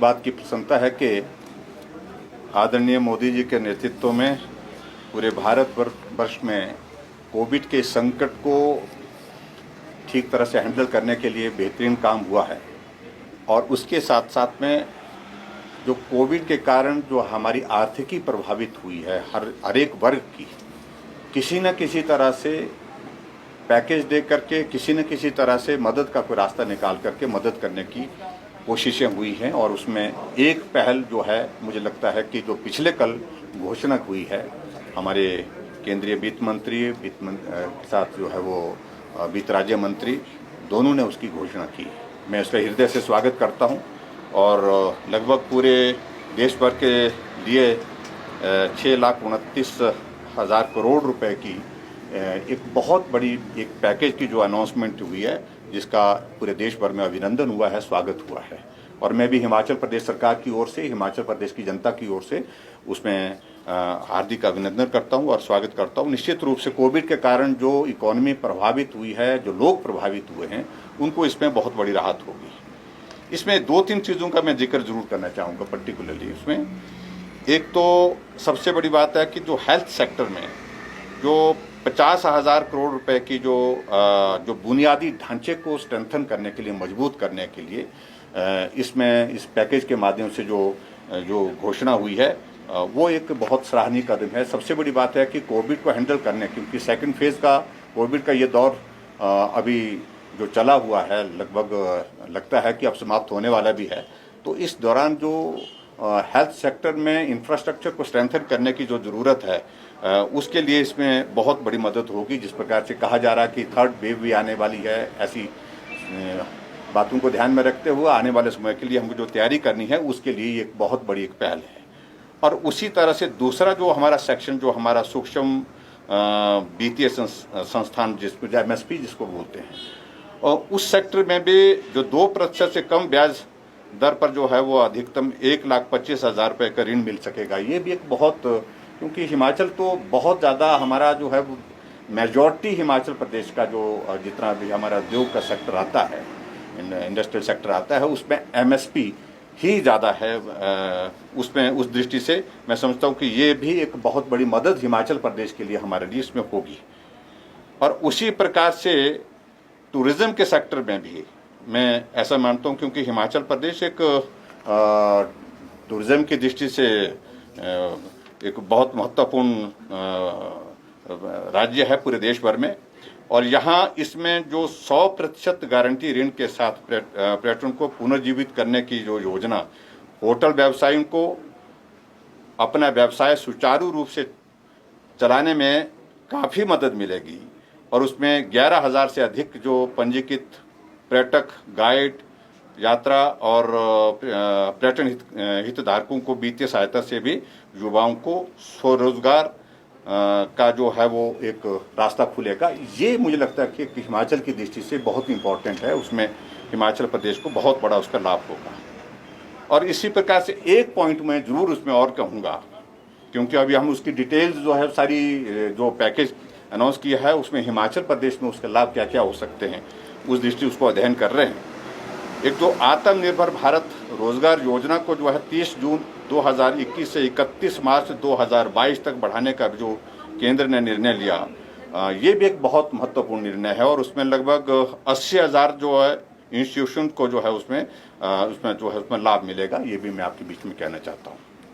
बात की प्रसन्नता है कि आदरणीय मोदी जी के नेतृत्व में पूरे भारतवर्ष में कोविड के संकट को ठीक तरह से हैंडल करने के लिए बेहतरीन काम हुआ है। और उसके साथ साथ में जो कोविड के कारण जो हमारी आर्थिकी प्रभावित हुई है, हर एक वर्ग की किसी न किसी तरह से पैकेज दे करके, किसी न किसी तरह से मदद का कोई रास्ता निकाल करके मदद करने की कोशिशें हुई हैं। और उसमें एक पहल जो है, मुझे लगता है कि जो पिछले कल घोषणा हुई है हमारे केंद्रीय वित्त मंत्री के साथ जो है वो वित्त राज्य मंत्री दोनों ने उसकी घोषणा की। मैं इसका हृदय से स्वागत करता हूं और लगभग पूरे देश भर के लिए 6,29,000 करोड़ रुपए की एक बहुत बड़ी एक पैकेज की जो अनाउंसमेंट हुई है, जिसका पूरे देश भर में अभिनंदन हुआ है, स्वागत हुआ है। और मैं भी हिमाचल प्रदेश सरकार की ओर से, हिमाचल प्रदेश की जनता की ओर से उसमें हार्दिक अभिनंदन करता हूं और स्वागत करता हूं। निश्चित रूप से कोविड के कारण जो इकोनॉमी प्रभावित हुई है, जो लोग प्रभावित हुए हैं, उनको इसमें बहुत बड़ी राहत होगी। इसमें 2-3 चीज़ों का मैं जिक्र जरूर करना चाहूँगा पर्टिकुलरली। इसमें एक तो सबसे बड़ी बात है कि जो हेल्थ सेक्टर में जो 50,000 करोड़ रुपए की जो बुनियादी ढांचे को स्ट्रेंथन करने के लिए, मजबूत करने के लिए इसमें इस पैकेज के माध्यम से जो घोषणा हुई है, वो एक बहुत सराहनीय कदम है। सबसे बड़ी बात है कि कोविड को हैंडल करने, क्योंकि सेकंड फेज का कोविड का ये दौर अभी जो चला हुआ है, लगभग लगता है कि अब समाप्त होने वाला भी है। तो इस दौरान जो हेल्थ सेक्टर में इंफ्रास्ट्रक्चर को स्ट्रेंथन करने की जो ज़रूरत है, उसके लिए इसमें बहुत बड़ी मदद होगी। जिस प्रकार से कहा जा रहा है कि थर्ड वेव भी आने वाली है, ऐसी बातों को ध्यान में रखते हुए आने वाले समय के लिए हमको जो तैयारी करनी है, उसके लिए एक बहुत बड़ी एक पहल है। और उसी तरह से दूसरा जो हमारा सेक्शन, जो हमारा सूक्ष्म वित्तीय संस्थान, जिसको MSP जिसको बोलते हैं, और उस सेक्टर में भी जो 2% से कम ब्याज दर पर जो है वो अधिकतम 1,25,000 रुपये का ऋण मिल सकेगा। ये भी एक बहुत, क्योंकि हिमाचल तो बहुत ज़्यादा हमारा जो है मेजॉरिटी हिमाचल प्रदेश का जो जितना भी हमारा उद्योग का सेक्टर आता है, इंडस्ट्रियल सेक्टर आता है, उसमें MSP ही ज़्यादा है। उसमें उस दृष्टि से मैं समझता हूँ कि ये भी एक बहुत बड़ी मदद हिमाचल प्रदेश के लिए हमारे लिए इसमें होगी। और उसी प्रकार से टूरिज़्म के सेक्टर में भी मैं ऐसा मानता हूँ, क्योंकि हिमाचल प्रदेश एक टूरिज़्म की दृष्टि से एक बहुत महत्वपूर्ण राज्य है पूरे देश भर में। और यहाँ इसमें जो 100% गारंटी ऋण के साथ पर्यटन को पुनर्जीवित करने की जो योजना, होटल व्यवसायियों को अपना व्यवसाय सुचारू रूप से चलाने में काफ़ी मदद मिलेगी। और उसमें 11,000 से अधिक जो पंजीकृत पर्यटक, गाइड, यात्रा और पर्यटन हितधारकों को वित्तीय सहायता से भी युवाओं को स्वरोजगार का जो है वो एक रास्ता खुलेगा। ये मुझे लगता है कि हिमाचल की दृष्टि से बहुत इम्पोर्टेंट है। उसमें हिमाचल प्रदेश को बहुत बड़ा उसका लाभ होगा। और इसी प्रकार से एक पॉइंट मैं जरूर उसमें और कहूँगा, क्योंकि अभी हम उसकी डिटेल्स जो है सारी जो पैकेज अनाउंस किया है, उसमें हिमाचल प्रदेश में उसके लाभ क्या क्या हो सकते हैं, उस दृष्टि उसको अध्ययन कर रहे हैं। एक जो आत्मनिर्भर भारत रोजगार योजना को जो है 30 जून 2021 से 31 मार्च 2022 तक बढ़ाने का जो केंद्र ने निर्णय लिया, ये भी एक बहुत महत्वपूर्ण निर्णय है। और उसमें लगभग 80,000 जो है इंस्टीट्यूशन को जो है उसमें जो है उसमें लाभ मिलेगा। ये भी मैं आपके बीच में कहना चाहता हूँ।